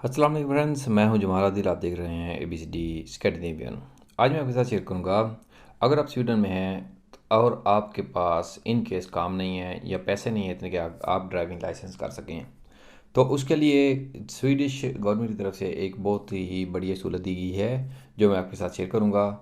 अस्सलाम वालेकुम फ्रेंड्स, मैं हूं जमाल आदिल। आप देख रहे हैं ABCD स्कैंडिनेवियन। आज मैं आपके साथ शेयर करूंगा, अगर आप स्वीडन में हैं और आपके पास इन केस काम नहीं है या पैसे नहीं है इतने कि आप ड्राइविंग लाइसेंस कर सकें, तो उसके लिए स्वीडिश गवर्नमेंट की तरफ से एक बहुत ही बढ़िया सहूलत दी गई है जो मैं आपके साथ शेयर करूंगा।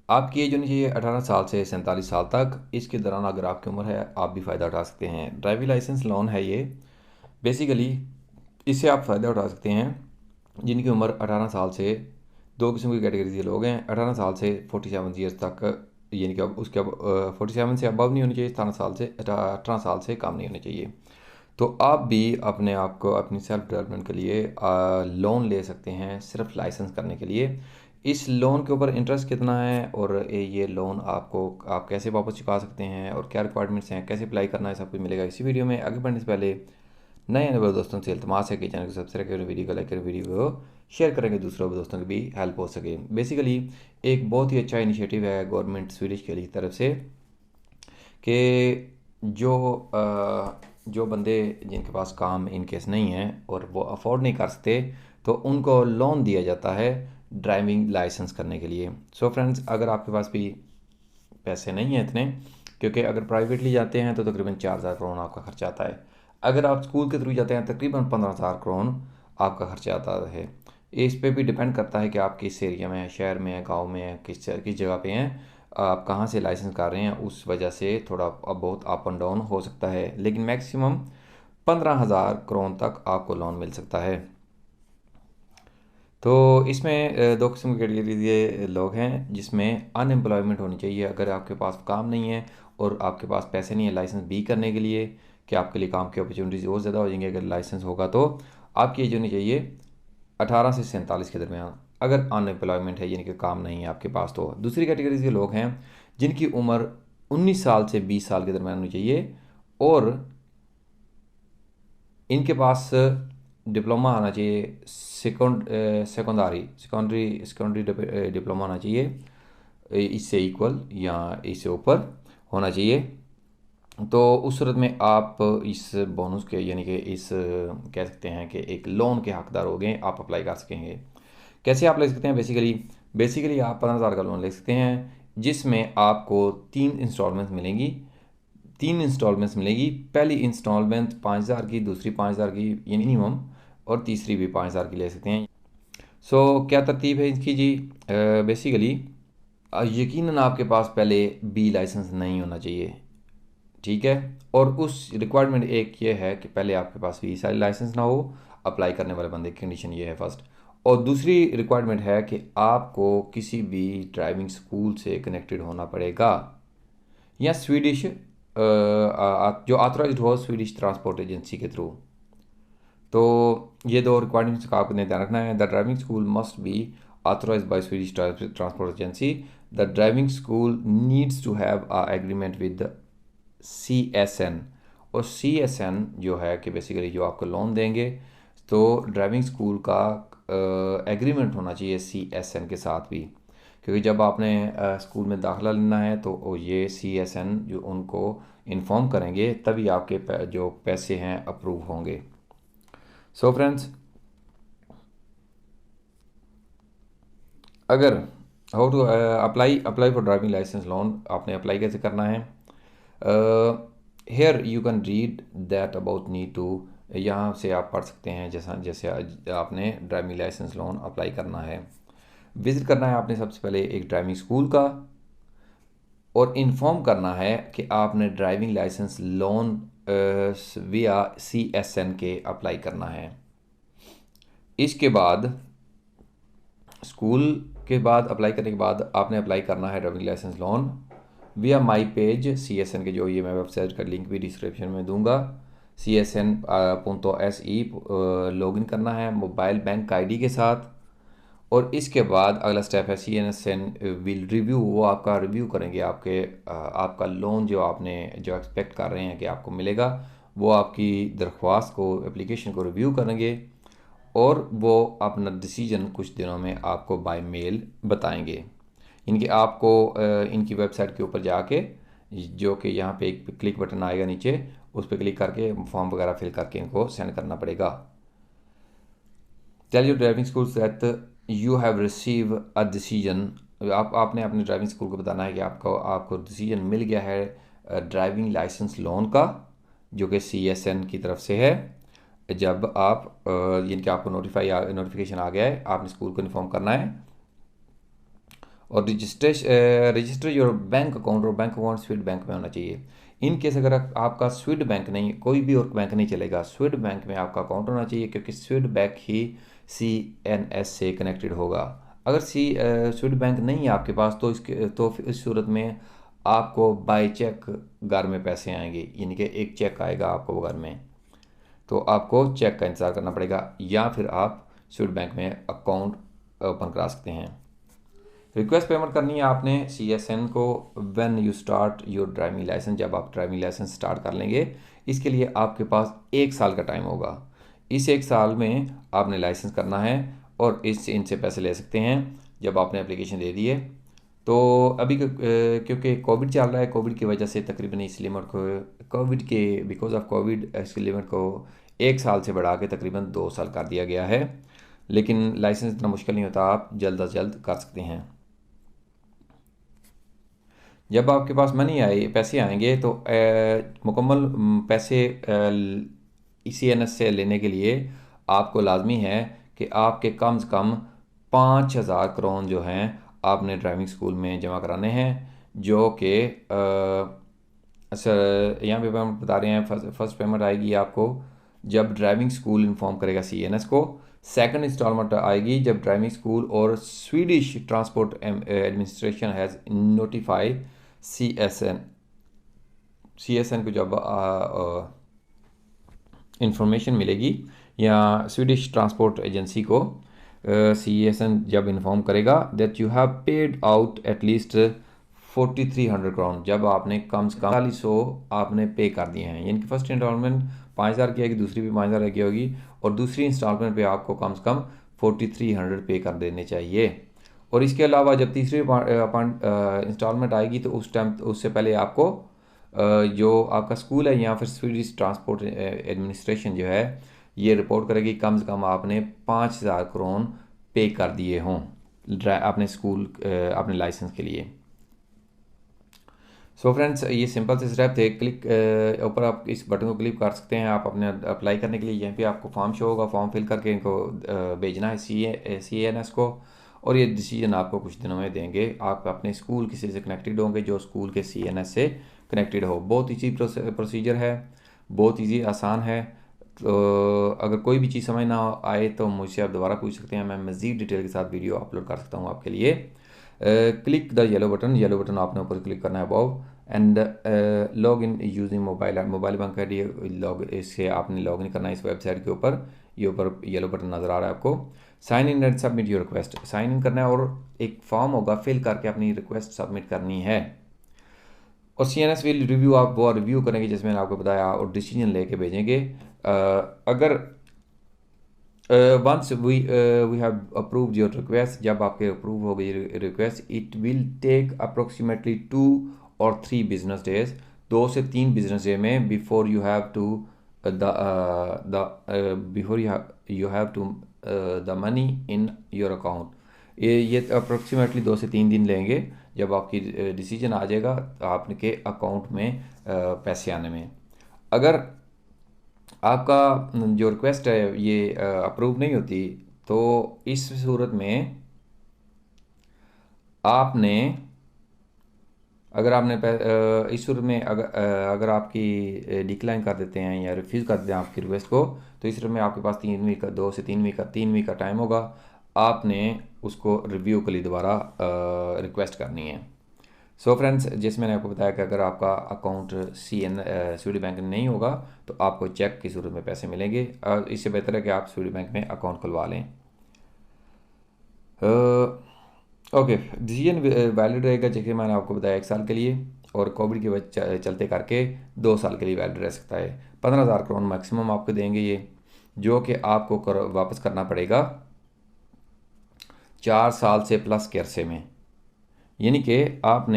आपकी एज होनी चाहिए 18 साल से 47 साल तक। इसके दौरान अगर आपकी उम्र है, आप भी फ़ायदा उठा सकते हैं। ड्राइविंग लाइसेंस लोन है ये। बेसिकली इससे आप फ़ायदा उठा सकते हैं जिनकी उम्र 18 साल से, दो किस्म की कैटेगरी के लोग हैं। 18 साल से 47 ईयर्स तक, यानी कि अब उसके अब 47 से अबव नहीं होनी चाहिए, 18 साल से कम नहीं होने चाहिए। तो आप भी अपने आप को अपनी सेल्फ डेवलपमेंट के लिए लोन ले सकते हैं सिर्फ लाइसेंस करने के लिए। इस लोन के ऊपर इंटरेस्ट कितना है और ये लोन आपको आप कैसे वापस चुका सकते हैं और क्या रिक्वायरमेंट्स हैं, कैसे अप्लाई करना है, सब कुछ मिलेगा इसी वीडियो में। आगे बढ़ने से पहले नए आने वाले दोस्तों से इल्तमास है कि चैनल को सब्सक्राइब करें, वीडियो को लाइक करें, वीडियो को शेयर करेंगे दूसरों दोस्तों की भी हेल्प हो सके। बेसिकली एक बहुत ही अच्छा इनिशिएटिव है गवर्नमेंट स्वीडिश की तरफ से कि जो बंदे जिनके पास काम इन केस नहीं है और वो अफोर्ड नहीं कर सकते, तो उनको लोन दिया जाता है ड्राइविंग लाइसेंस करने के लिए। सो फ्रेंड्स, अगर आपके पास भी पैसे नहीं हैं इतने, क्योंकि अगर प्राइवेटली जाते हैं तो तकरीबन 4,000 करोड़ आपका खर्चा आता है। अगर आप स्कूल के थ्रू जाते हैं तकरीबन 15,000 करोड़ आपका खर्चा आता है। इस पे भी डिपेंड करता है कि आप किस एरिया में हैं, शहर में हैं, गांव में हैं, किस जगह पे हैं, आप कहाँ से लाइसेंस कर रहे हैं। उस वजह से थोड़ा अब बहुत अप एंड डाउन हो सकता है, लेकिन मैक्सिमम 15,000 करोड़ तक आपको लोन मिल सकता है। तो इसमें दो किस्म की कैटेगरी के लोग हैं जिसमें अनएम्प्लॉयमेंट होनी चाहिए। अगर आपके पास काम नहीं है और आपके पास पैसे नहीं है लाइसेंस बी करने के लिए, कि आपके लिए काम की अपॉर्चुनिटीज़ और ज़्यादा हो जाएंगी अगर लाइसेंस होगा, तो आपकी एज होनी चाहिए 18 से 47 के दरमियान। अगर अनएम्प्लॉयमेंट है यानी कि काम नहीं है आपके पास, तो दूसरी कैटेगरी के लोग हैं जिनकी उम्र 19 साल से 20 साल के दरमियान होनी चाहिए और इनके पास डिप्लोमा आना चाहिए, सेकेंडरी डिप्लोमा आना चाहिए, इससे इक्वल या इससे ऊपर होना चाहिए। तो उस सूरत में आप इस बोनस के, यानी कि इस कह सकते हैं कि एक लोन के हकदार हो गए, आप अप्लाई कर सकेंगे। कैसे आप ले सकते हैं? बेसिकली आप 15,000 का लोन ले सकते हैं जिसमें आपको 3 इंस्टॉलमेंट्स मिलेगी। पहली इंस्टॉलमेंट 5,000 की, दूसरी 5,000 की ये मिनिमम, और तीसरी भी 5,000 की ले सकते हैं। क्या तरतीब है इसकी जी? बेसिकली यकीनन आपके पास पहले बी लाइसेंस नहीं होना चाहिए, ठीक है। और उस रिक्वायरमेंट एक ये है कि पहले आपके पास बी सारी लाइसेंस ना हो, अप्लाई करने वाले बंदे की कंडीशन ये है फर्स्ट। और दूसरी रिक्वायरमेंट है कि आपको किसी भी ड्राइविंग स्कूल से कनेक्टेड होना पड़ेगा या स्वीडिश जो ऑथराइज्ड हो स्वीडिश ट्रांसपोर्ट एजेंसी के थ्रू। तो ये दो रिक्वायरमेंट्स का आपने ध्यान रखना है। The driving school must be authorized by Swedish Transport Agency. The driving school needs to have a agreement with the CSN। और CSN जो है कि बेसिकली जो आपको लोन देंगे, तो ड्राइविंग स्कूल का एग्रीमेंट होना चाहिए CSN के साथ भी, क्योंकि जब आपने स्कूल में दाखिला लेना है तो ये CSN जो उनको इन्फॉर्म करेंगे, तभी आपके जो पैसे हैं अप्रूव होंगे। सो फ्रेंड्स, अगर how to apply for driving licence loan, आपने अप्लाई कैसे करना है? Here you can read that about need to, यहाँ से आप पढ़ सकते हैं जैसा जैसे आपने ड्राइविंग लाइसेंस लोन अप्लाई करना है। विज़िट करना है आपने सबसे पहले एक ड्राइविंग स्कूल का और इन्फॉर्म करना है कि आपने ड्राइविंग लाइसेंस लोन विया CSN के अप्लाई करना है। इसके बाद स्कूल के बाद अप्लाई करने के बाद आपने अप्लाई करना है ड्राइविंग लाइसेंस लोन विया माई पेज CSN के, जो ये मैं वेबसाइट का लिंक भी डिस्क्रिप्शन में दूंगा। CSN.se लॉगिन करना है मोबाइल बैंक ID के साथ। और इसके बाद अगला स्टेप है CSN विल रिव्यू, वो आपका रिव्यू करेंगे आपका लोन जो एक्सपेक्ट कर रहे हैं कि आपको मिलेगा, वो आपकी दरख्वास्त को, एप्लीकेशन को रिव्यू करेंगे और वो अपना डिसीजन कुछ दिनों में आपको बाय मेल बताएंगे। इनकी आपको इनकी वेबसाइट के ऊपर जाके, जो कि यहाँ पे एक क्लिक बटन आएगा नीचे, उस पर क्लिक करके फॉर्म वगैरह फिल करके इनको सेंड करना पड़ेगा। Tell your driving school that you have receive a decision. आपने अपने ड्राइविंग स्कूल को बताना है कि आपको डिसीजन मिल गया है ड्राइविंग लाइसेंस लोन का, जो कि CSN की तरफ से है। जब आप यानी कि आपको नोटिफिकेशन आ गया है, आपने स्कूल को इन्फॉर्म करना है। और रजिस्टर योर बैंक अकाउंट, और बैंक अकाउंट स्वीट बैंक में होना चाहिए। इन केस अगर आपका स्वीट बैंक नहीं, कोई भी और बैंक नहीं चलेगा, स्वीट बैंक में आपका अकाउंट होना चाहिए, क्योंकि स्वीट बैंक ही CNS से कनेक्टेड होगा। अगर स्वीट बैंक नहीं है आपके पास, तो फिर इस सूरत में आपको बाय चेक घर में पैसे आएंगे, यानी कि एक चेक आएगा आपको घर में, तो आपको चेक का इंतज़ार करना पड़ेगा, या फिर आप स्वीट बैंक में अकाउंट ओपन करा सकते हैं। रिक्वेस्ट पेमेंट करनी है आपने CSN को when you start your driving licence, जब आप ड्राइविंग लाइसेंस स्टार्ट कर लेंगे। इसके लिए आपके पास 1 साल का टाइम होगा। इस 1 साल में आपने लाइसेंस करना है, और इनसे पैसे ले सकते हैं जब आपने एप्लीकेशन दे दी है। तो अभी क्योंकि कोविड चल रहा है, कोविड की वजह से तकरीबन इस लिमिट को, बिकॉज ऑफ कोविड इस लिमिट को 1 साल से बढ़ा के तकरीबन 2 साल कर दिया गया है। लेकिन लाइसेंस इतना मुश्किल नहीं होता, आप जल्द अज जल्द कर सकते हैं। जब आपके पास पैसे आएंगे, तो मुकम्मल पैसे CNS से लेने के लिए आपको लाजमी है कि आपके कम से कम 5,000 करोन जो हैं आपने ड्राइविंग स्कूल में जमा कराने हैं, जो कि सर यहाँ पे हम बता रहे हैं। फर्स्ट पेमेंट आएगी आपको जब ड्राइविंग स्कूल इन्फॉर्म करेगा CNS को। सेकंड इंस्टॉलमेंट आएगी जब ड्राइविंग स्कूल और Swedish transport administration has notify CSN को जब इंफॉर्मेशन मिलेगी, या स्वीडिश ट्रांसपोर्ट एजेंसी को CSN जब इन्फॉर्म करेगा that you have paid out at least 4,300 करोन, जब आपने कम से कम 4,400 आपने पे कर दिए हैं। यानी कि फर्स्ट इंस्टॉलमेंट 5,000 की आएगी, दूसरी भी 5,000 की होगी, और दूसरी इंस्टॉलमेंट पे आपको कम से कम 4,300 पे कर देने चाहिए। और इसके अलावा जब तीसरी इंस्टॉलमेंट आएगी, तो उस टाइम उससे पहले आपको जो आपका स्कूल है या फिर स्वीडिश ट्रांसपोर्ट एडमिनिस्ट्रेशन जो है, ये रिपोर्ट करेगी कम से कम आपने 5,000 करोन पे कर दिए हों अपने स्कूल अपने लाइसेंस के लिए। सो फ्रेंड्स, ये सिंपल से स्टेप थे। ऊपर आप इस बटन को क्लिक कर सकते हैं, आप अपने अप्लाई करने के लिए। यहाँ पे आपको फॉर्म शो होगा, फॉर्म फिल करके इनको भेजना है CNS को, और ये डिसीजन आपको कुछ दिनों में देंगे। आप अपने स्कूल किसी से कनेक्टेड होंगे जो स्कूल के CNS से कनेक्टेड हो। बहुत ईजी प्रोसीजर है, बहुत ईजी आसान है। तो अगर कोई भी चीज़ समझ ना आए तो मुझसे आप दोबारा पूछ सकते हैं, मैं मज़ीद डिटेल के साथ वीडियो अपलोड कर सकता हूँ आपके लिए। क्लिक द येलो बटन आपने ऊपर क्लिक करना है above, and log in using mobile bank I D. इससे आपने लॉग इन करना है इस वेबसाइट के ऊपर। ये ऊपर येलो बटन नज़र आ रहा है आपको। Sign in and submit your request, sign in करना है, और एक फॉर्म होगा, फिल करके अपनी रिक्वेस्ट सबमिट करनी है। और CNS विल रिव्यू, आप वो रिव्यू करेंगे जैसे मैंने आपको बताया, और डिसीजन लेके भेजेंगे। अगर once we have approved your request, जब आपके अप्रूव हो गई request, it will take approximately 2 और 3 बिजनेस डेज, 2 से 3 बिजनेस डे में, before you have to the money in your account. ये अप्रोक्सीमेटली 2 से 3 दिन लेंगे, जब आपकी डिसीजन आ जाएगा आपके अकाउंट में पैसे आने में। अगर आपका जो रिक्वेस्ट है ये अप्रूव नहीं होती, तो इस सूरत में आपने, अगर आपने इस सूरत में अगर आपकी डिक्लाइन कर देते हैं या रिफ्यूज़ कर देते हैं आपकी रिक्वेस्ट को, तो इस सूरत में आपके पास 3 वीक का, 2 से 3 वीक का टाइम होगा। आपने उसको रिव्यू के लिए दोबारा रिक्वेस्ट करनी है। सो फ्रेंड्स, जैसे मैंने आपको बताया कि अगर आपका अकाउंट स्वीडी बैंक में नहीं होगा, तो आपको चेक की सूरत में पैसे मिलेंगे। इससे बेहतर है कि आप स्वीडी बैंक में अकाउंट खुलवा लें। ओके, डिसीजन वैलिड रहेगा, जैसे मैंने आपको बताया 1 साल के लिए, और कोविड की वजह चलते करके 2 साल के लिए वैलिड रह सकता है। 15,000 करोड़ मैक्सिमम आपको देंगे ये, जो कि आपको वापस करना पड़ेगा 4 साल से प्लस के अरसे में। यानी कि आप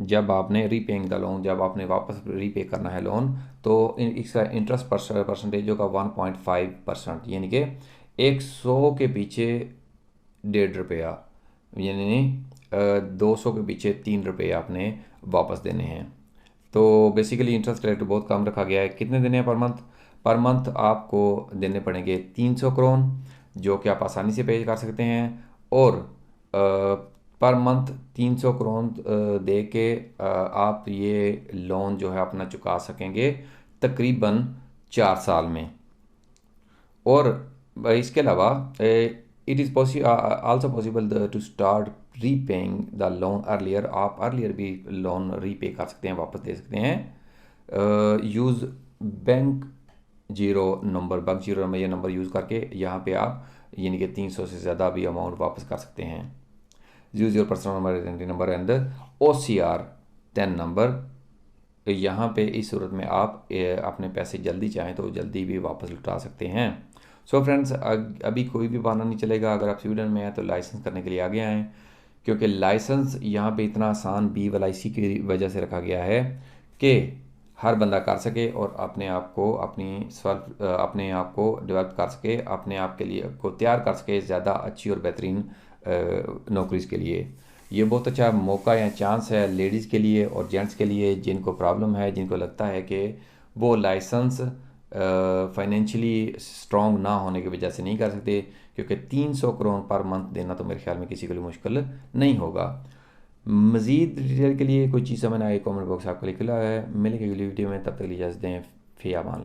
जब आपने रीपेइंग द लोन, जब आपने वापस रीपे करना है लोन, तो इसका इंटरेस्ट परसेंटेज होगा 1.5%, यानी कि 100 के पीछे 1.5 रुपया, यानी 200 के पीछे 3 रुपये आपने वापस देने हैं। तो बेसिकली इंटरेस्ट रेट बहुत कम रखा गया है। कितने देने हैं पर मंथ? पर मंथ आपको देने पड़ेंगे 300 करोन, जो कि आप आसानी से पे कर सकते हैं। और पर मंथ 300 करोन दे के आप ये लोन जो है अपना चुका सकेंगे तकरीबन 4 साल में। और इसके अलावा it is also possible to start repaying the loan earlier. आप अर्लियर भी लोन रीपे कर सकते हैं, वापस दे सकते हैं। यूज़ बैंक जीरो नंबर, ये नंबर यूज़ करके यहाँ पे आप यानी कि 300 से ज़्यादा भी अमाउंट वापस कर सकते हैं। Use your personal number, identity number and OCR 10 number. यहाँ पे इस सूरत में आप अपने पैसे जल्दी चाहें तो जल्दी भी वापस लौटा सकते हैं। सो फ्रेंड्स, अभी कोई भी बहाना नहीं चलेगा। अगर आप स्वीडन में हैं तो लाइसेंस करने के लिए आगे आएँ, क्योंकि लाइसेंस यहाँ पे इतना आसान BYC की वजह से रखा गया है कि हर बंदा कर सके और अपने आप को अपने आप को डेवलप कर सके, अपने आप के लिए को तैयार कर सके ज़्यादा अच्छी और बेहतरीन नौकरीज़ के लिए। ये बहुत अच्छा मौका या चांस है लेडीज़ के लिए और जेंट्स के लिए, जिनको प्रॉब्लम है, जिनको लगता है कि वो लाइसेंस फाइनेंशियली स्ट्रॉन्ग ना होने की वजह से नहीं कर सकते, क्योंकि 300 करोड़ पर मंथ देना तो मेरे ख्याल में किसी के लिए मुश्किल नहीं होगा। मज़ीद डिटेल के लिए कोई चीज़ समझ ना आए, कॉमेंट बॉक्स आपको लिखा है। मिलेंगे अगली वीडियो में, तब तक के लिए इजाज़त दें। फ़ी अमान।